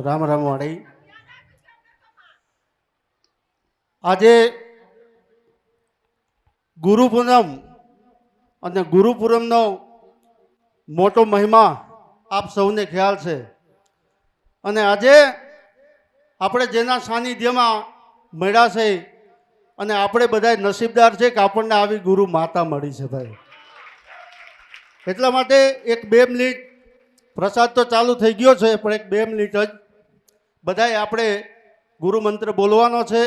રામ રામ વાળી આજે ગુરુ પૂનમ અને ગુરુ પૂનમનો મોટો મહિમા આપ સૌને ખ્યાલ છે અને આજે આપણે જેના સાનિધ્યમાં મળ્યા છે અને આપણે બધા નસીબદાર છે કે આપણને આવી ગુરુ માતા મળી છે ભાઈ. એટલા માટે એક 2 મિનિટ પ્રસાદ તો ચાલુ થઈ ગયો છે પણ એક 2 મિનિટ જ બધાએ આપણે ગુરુ મંત્ર બોલવાનો છે.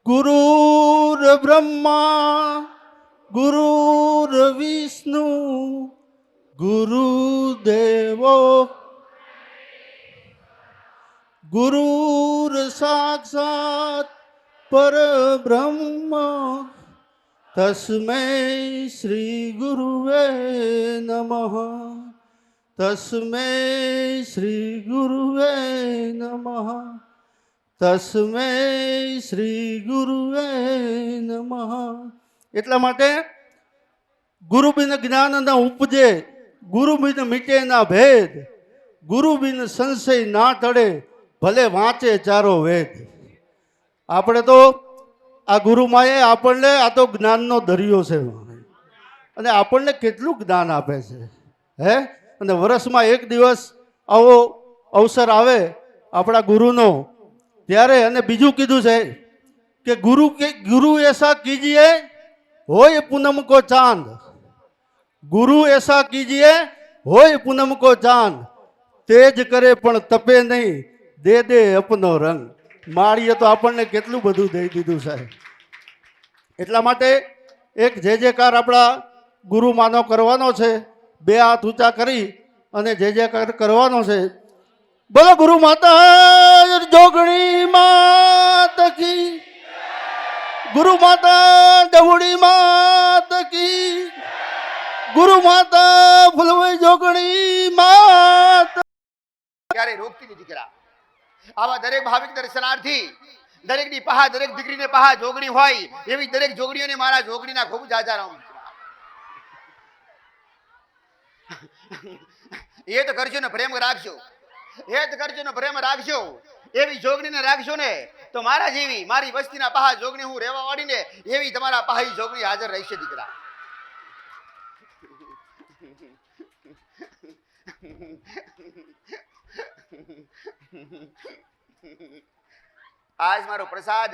ગુરુર બ્રહ્મા ગુરુર વિષ્ણુ ગુરુદેવો ગુરુર સાક્ષાત પરબ્રહ્મ તસ્મૈ શ્રી ગુરુવે નમઃ તસ્મૈ શ્રી ગુરુવે નમઃ તસ્મૈ શ્રી ગુરુવે નમઃ. એટલા માટે ગુરુ બિન જ્ઞાન ન ઉપજે, ગુરુ બિન મીટે ના ભેદ, ગુરુ બિન સંશય ના ટળે, ભલે વાંચે ચારો વેદ. આપણે તો આ ગુરુમાએ આપણને આ તો જ્ઞાનનો દરિયો છે અને આપણને કેટલું જ્ઞાન આપે છે હે. અને વર્ષમાં એક દિવસ આવો અવસર આવે આપણા ગુરુનો ત્યારે અને બીજું કીધું છે કે ગુરુ એસા કીજીએ હોય પૂનમ કો ચાંદ, ગુરુ એસા કીજીએ હોય પૂનમ કો ચાંદ, તેજ કરે પણ તપે નહીં, દે દે અપનો રંગ. માળીએ તો આપણને કેટલું બધું દઈ દીધું સાહેબ. એટલા માટે એક જે જેકાર આપણા ગુરુ માનો કરવાનો છે. 2 હાથ ઊંચા કરી અને જે જેકાર કરવાનો છે. બોલો ગુરુ માતા જોગણી માત કી, ગુરુ માતા ડવડી માત કી, ગુરુ માતા ફૂલવઈ જોગણી માત. ત્યારે રોકતી નથી દીકરા. આવા દરેક ભાવિક દર્શનાર્થી દરેકની પહા, દરેક દીકરીને પહા જોગણી હોય એવી દરેક જોગણીઓને મારા જોગણીના ખૂબ જાજા રામ. એ તો કરજો ને પ્રેમ રાખજો, એ જ કરજો ને પ્રેમ રાખજો. એવી જોગણીને રાખજો ને તો મારા જેવી મારી વસ્તીના પહા જોગણી હું રહેવા વાળી ને એવી તમારા પહાઈ જોગણી હાજર રહેશે દીકરા. આજ મારો પ્રસાદ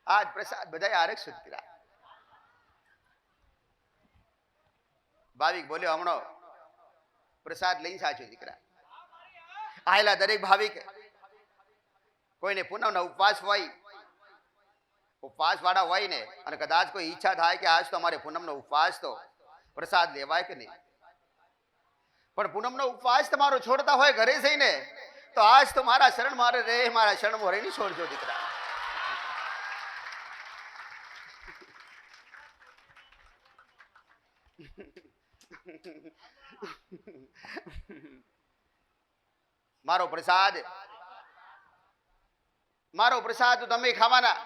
આજ પ્રસાદ બધા આરક્ષિત કર્યા. ભાવિક બોલ્યો હમણો પ્રસાદ લઈ સાચો દીકરા. આયેલા દરેક ભાવિક કોઈને પૂનમનો ઉપવાસ હોય, ઉપવાસ વાળા હોય ને અને કદાચ કોઈ ઈચ્છા થાય કે આજ તો અમારે પૂનમનો ઉપવાસ તો પ્રસાદ લેવાય કે નહીં, પણ પૂનમનો ઉપવાસ તમારો છોડતા હોય ઘરે જઈને તો આજ તો મારા શરણ મારે રે, મારા શરણ મોરે નહીં છોડજો દીકરા. મારો પ્રસાદ તમે ખાવાના,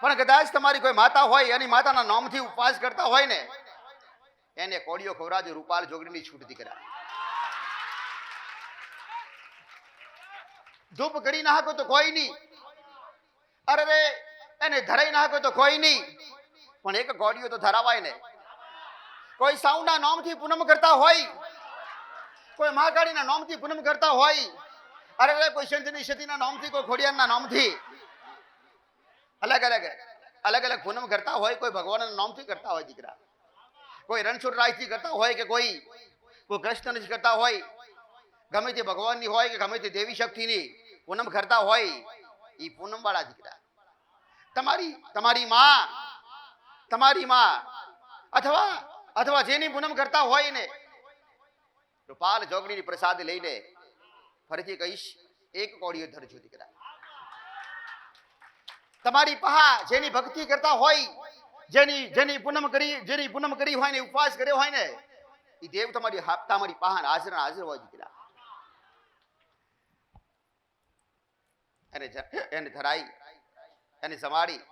પણ કદાચ તમારી કોઈ માતા હોય અને માતાના નામથી ઉપવાસ કરતા હોય ને એને કોળીઓ ખવરાજો. રૂપાલ જોગણીની છૂટ દીકરા. ધૂપ કરી નાખો તો કોઈ નહીં, અરે રે એને ધરાઈ નાખો તો કોઈ નહીં, પણ એક ગોળીઓ તો ધરાવાય ને. કોઈ સાઉના નામથી પૂનમ કરતા હોય, કોઈ મહાકાળીના નામથી પૂનમ કરતા હોય, અરે રે કોઈ સંતની સતીના નામથી, કોઈ ખોડિયારના નામથી અલગ અલગ પૂનમ કરતા હોય, કોઈ ભગવાનના નામથી કરતા હોય દીકરા, કોઈ રણછોડરાયથી કરતા હોય કે કોઈ કૃષ્ણની કરતા હોય, ગમે તે ભગવાનની હોય કે ગમે તે દેવી શક્તિની પૂનમ કરતા હોય, એ પૂનમ વાળા દીકરા. તમારી માં અથવા જેની પૂનમ કરતા હોય ને રૂપાલ જોગણીની પ્રસાદ લઈને ફરીથી કહીશ એક કોળીઓ ધરજો દીકરા. તમારી પહા જેની ભક્તિ કરતા હોય, જેની પૂનમ કરી હોય ને ઉપવાસ કર્યો હોય ને એ દેવ તમારી પહા હાજર હોય દીકરા. એને ધરાઈ એને સમાડી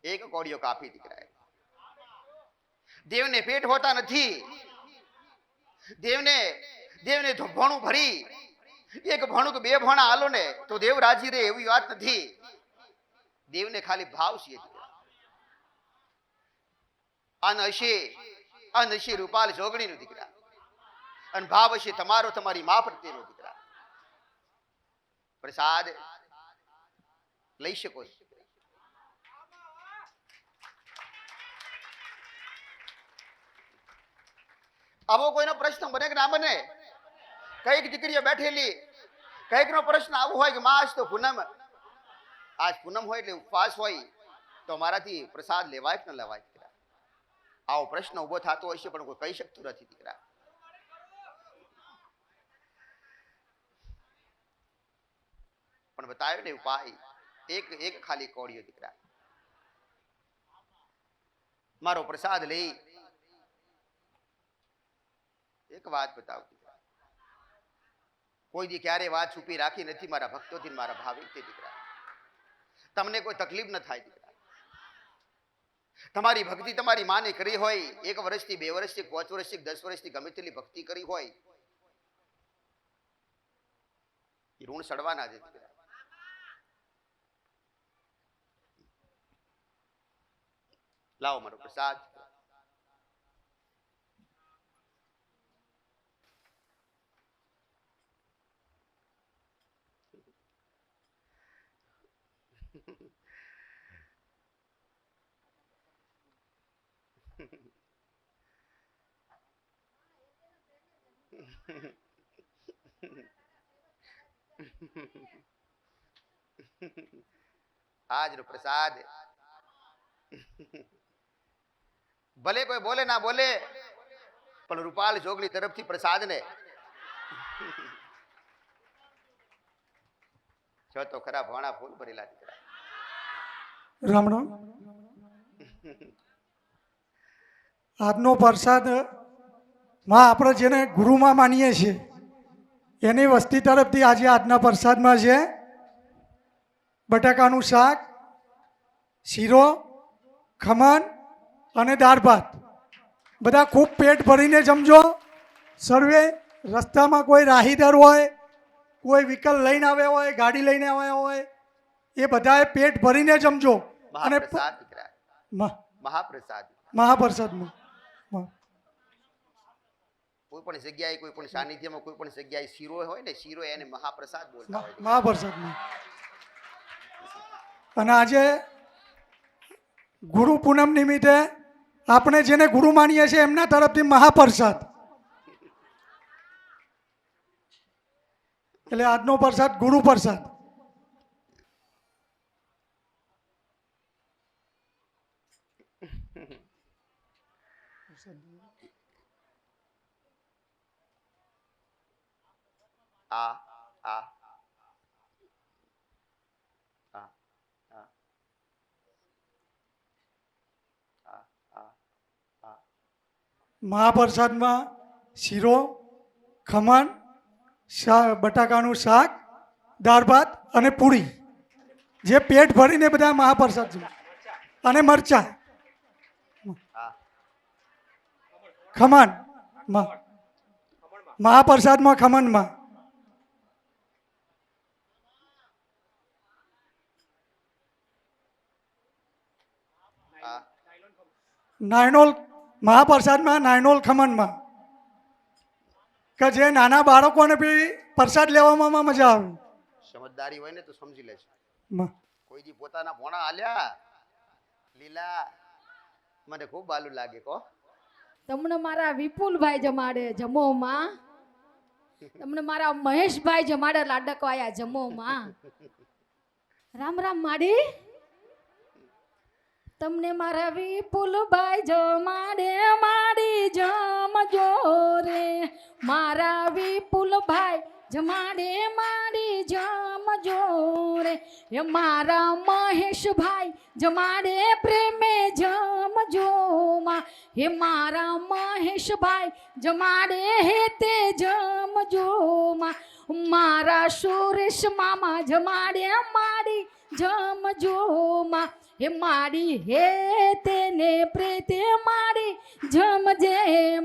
એક કોળીઓ કાપી દીકરા. દેવને પેટ હોતા નથી. દેવને ભણું ભરી એક ભણું કે બે ભણા આલો ને તો દેવ રાજી રહે એવી વાત નથી. દેવને ખાલી ભાવ છે. અન હશે રૂપાલ જોગણીનું દીકરા, અને ભાવ હશે તમારો તમારી મા પ્રત્યેનો દીકરા. પ્રસાદ લઈ શકો છો. આવો કોઈનો પ્રશ્ન બને કે ના બને? કઈક દીકરીઓ બેઠેલી કઈક નો પ્રશ્ન આવો હોય કે માં આજ તો પૂનમ, આજ પૂનમ હોય એટલે ઉપવાસ હોય તો મારાથી પ્રસાદ લેવાય કે ન લેવાય? દીકરા આવો પ્રશ્ન ઉભો થતો હશે પણ કોઈ કહી શકતું નથી. દીકરા પણ બતાવ્યો ને ઉપાય, એક ખાલી કોડિયો. દીકરા મારો પ્રસાદ લઈ એક વાત બતાવ. કોઈ દી ક્યારે વાત છુપી રાખી નથી મારા ભક્તોથી, મારા ભાવિકથી. દીકરા તમને કોઈ તકલીફ ન થાય. દીકરા તમારી ભક્તિ તમારી માને કરી હોય, 1 વર્ષથી 2 વર્ષથી 5 વર્ષથી 10 વર્ષથી ગમે તેટલી ભક્તિ કરી હોય, એ ઋણ સડવાના છે. દીકરા લાવો મારો પ્રસાદ. આજનો પ્રસાદ ભલે કોઈ બોલે ના બોલે પણ રૂપાલ જોગણી તરફથી પ્રસાદ ને જો તો ખરા ભોણા ફૂલ ભરેલા. દીકરા રામ રામ. આજનો પ્રસાદ માં આપણે જેને ગુરુમાં માનીએ છીએ એની વસ્તી તરફથી આજે આજના પ્રસાદમાં છે બટાકાનું શાક, શીરો, ખમણ અને દાળ ભાત. બધા ખૂબ પેટ ભરીને જમજો. સર્વે રસ્તામાં કોઈ રાહીદર હોય, કોઈ વ્હીકલ લઈને આવ્યા હોય, ગાડી લઈને આવ્યા હોય, એ બધાએ પેટ ભરીને જમજો. અને મહાપ્રસાદ. દીકરા મહાપ્રસાદ. મહાપ્રસાદમાં કોઈ પણ જગ્યાએ કોઈ પણ સાનિધ્યમાં કોઈ પણ જગ્યાએ શીરો હોય ને, શીરો એને મહાપ્રસાદ બોલતા હોય. મહાપ્રસાદમાં. અને આજે ગુરુ પૂનમ નિમિત્તે આપણે જેને ગુરુ માનીએ છીએ એમના તરફથી મહાપ્રસાદ. એટલે આજનો પ્રસાદ ગુરુ પ્રસાદ. આ આ મહાપ્રસાદમાં શીરો, ખમણ, બટાકાનું શાક, દાળ ભાત અને પૂરી, જે પેટ ભરીને બધા મહાપ્રસાદ છે. અને મરચા, ખમણ મહાપ્રસાદમાં, ખમણમાં નાયનોલ, મહાપ્રસાદમાં નાયનોલ, ખમણમાં કે જે નાના બાળકોને બી પ્રસાદ લેવામાં મજા આવે. સમજદારી હોય ને તો સમજી લેશે. માં કોઈ દી પોતાના ભોણા આલ્યા લીલા મને ખૂબ બાલું લાગે. કો તમને મારા વિપુલભાઈ જમાડે જમોમાં, તમને મારા મહેશભાઈ જમાડે લાડકવાયા જમોમાં. રામ રામ માડી. તમને મારા વિપુલભાઈ જમાડે માડી જમજો રે. મારા વિપુલભાઈ જમાડે માડી જમજો રે. એ મારા મહેશભાઈ જમાડે પ્રેમે જમજો માં. હે મારા મહેશભાઈ જમાડે હે તે જમજો માં. મારા સુરેશ મામા જમાડે માડી જમજો માં. હે માડી હે તેને પ્રેતે માડી જમજે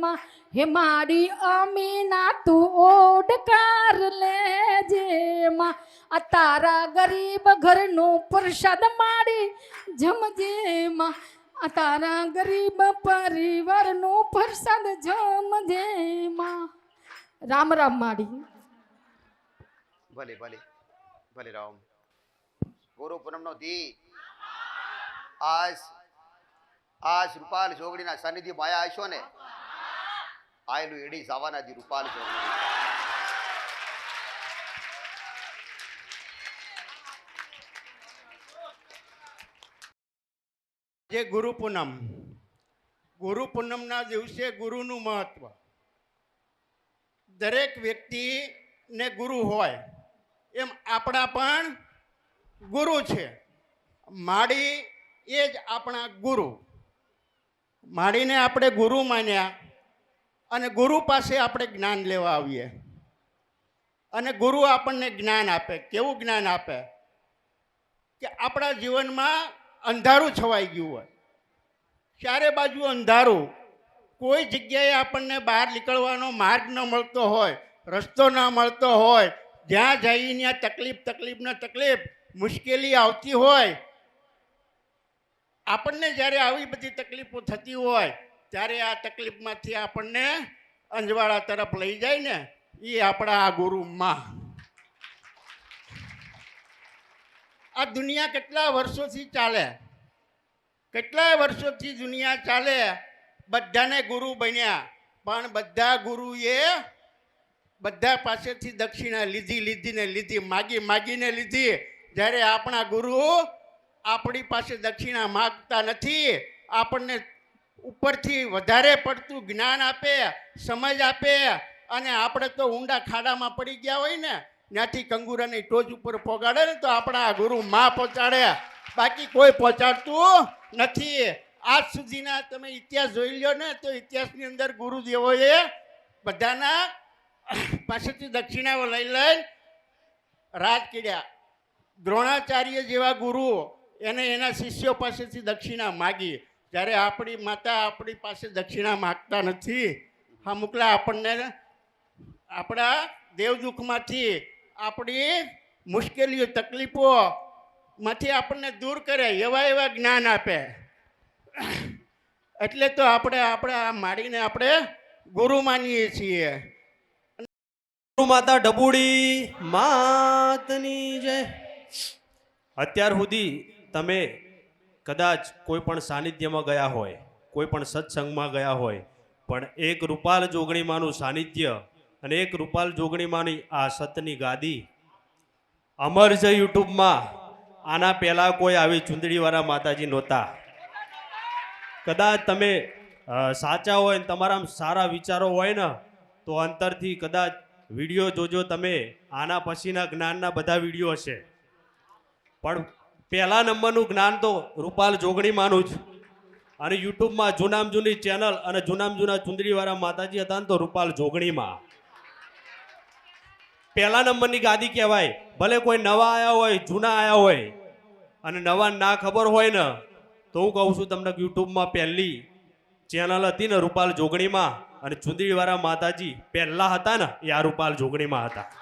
માં. હે માડી અમીના તું ઓડકાર લેજે માં. આ તારા ગરીબ ઘરનો પ્રસાદ માડી જમજે માં. આ તારા ગરીબ પરિવારનો પ્રસાદ જમજે માં. રામ રામ માડી. ભલે ભલે ભલે રામ. ગુરુ પૂનમનો દી આજ રૂપાલ જોગડીના સાનિધ્યમાં આયા હશો ને. આયેલું એડી જવાના દી રૂપાલ જોગડી. જે ગુરુ પૂનમના દિવસે ગુરુનું મહત્વ. દરેક વ્યક્તિને ગુરુ હોય એમ આપણા પણ ગુરુ છે. માડી એ જ આપણા ગુરુ. માડીને આપણે ગુરુ માન્યા અને ગુરુ પાસે આપણે જ્ઞાન લેવા આવીએ અને ગુરુ આપણને જ્ઞાન આપે. કેવું જ્ઞાન આપે કે આપણા જીવનમાં અંધારું છવાઈ ગયું હોય, ચારે બાજુ અંધારું, કોઈ જગ્યાએ આપણને બહાર નીકળવાનો માર્ગ ન મળતો હોય, રસ્તો ન મળતો હોય, જ્યાં જઈને ત્યાં તકલીફ મુશ્કેલી આવતી હોય. આપણને જ્યારે આવી બધી તકલીફો થતી હોય ત્યારે આ તકલીફમાંથી આપણને અંજવાળા તરફ લઈ જાય ને એ આપણા આ ગુરુ માં. આ દુનિયા કેટલા વર્ષોથી ચાલે, કેટલાય વર્ષોથી દુનિયા ચાલે, બધાને ગુરુ બન્યા, પણ બધા ગુરુએ બધા પાસેથી દક્ષિણા લીધી, માગીને લીધી. જ્યારે આપણા ગુરુ આપણી પાસે દક્ષિણા માગતા નથી, આપણને ઉપરથી વધારે પડતું જ્ઞાન આપે, સમજ આપે, અને આપણે તો ઊંડા ખાડામાં પડી ગયા હોય ને ત્યાંથી કંગુરાની ટોચ ઉપર પહોંચાડે ને તો આપણા ગુરુ માં પહોંચાડે, બાકી કોઈ પહોંચાડતું નથી. આજ સુધીના તમે ઇતિહાસ જોઈ લો ને તો ઇતિહાસની અંદર ગુરુદેવોએ બધાના પાસેથી દક્ષિણાઓ લઈ રાજ કર્યા. દ્રોણાચાર્ય જેવા ગુરુ એને એના શિષ્યો પાસેથી દક્ષિણા માગી. જ્યારે આપણી માતા આપણી પાસે દક્ષિણા માગતા નથી, હા મોકલા આપણને આપણા દેવદુઃખમાંથી, આપણી મુશ્કેલીઓ તકલીફોમાંથી આપણને દૂર કરે, એવા જ્ઞાન આપે. એટલે તો આપણે આ માડીને આપણે ગુરુ માનીએ છીએ. માતા ડબુડી માતની જય. અત્યાર સુધી તમે કદાચ કોઈ પણ સાનિધ્યમાં ગયા હોય, કોઈ પણ સત્સંગમાં ગયા હોય, પણ એક રૂપાલ જોગણીમાંનું સાનિધ્ય અને એક રૂપાલ જોગણીમાંની આ સતની ગાદી અમર છે યુટ્યુબમાં. આના પહેલાં કોઈ આવી ચૂંદડીવાળા માતાજી નહોતા. કદાચ તમે સાચા હોય ને તમારા સારા વિચારો હોય ને તો અંતરથી કદાચ વિડીયો જોજો તમે. આના પછીના જ્ઞાનના બધા વિડીયો હશે, પણ પહેલા નંબરનું જ્ઞાન તો રૂપાલ જોગણીમાંનું જ. અને યુટ્યુબમાં જૂનામ જૂની ચેનલ અને જૂનામ જૂના ચુંદડીવાળા માતાજી હતા ને તો રૂપાલ જોગણીમાં પહેલા નંબરની ગાદી કહેવાય. ભલે કોઈ નવા આવ્યા હોય, જૂના આવ્યા હોય, અને નવા ના ખબર હોય ને તો હું કહું છું તમને યુટ્યુબમાં પહેલી ચેનલ હતી ને રૂપાલ જોગણીમાં, અને ચુંદડીવાળા માતાજી પહેલા હતા ને એ આ રૂપાલ જોગણીમાં હતા.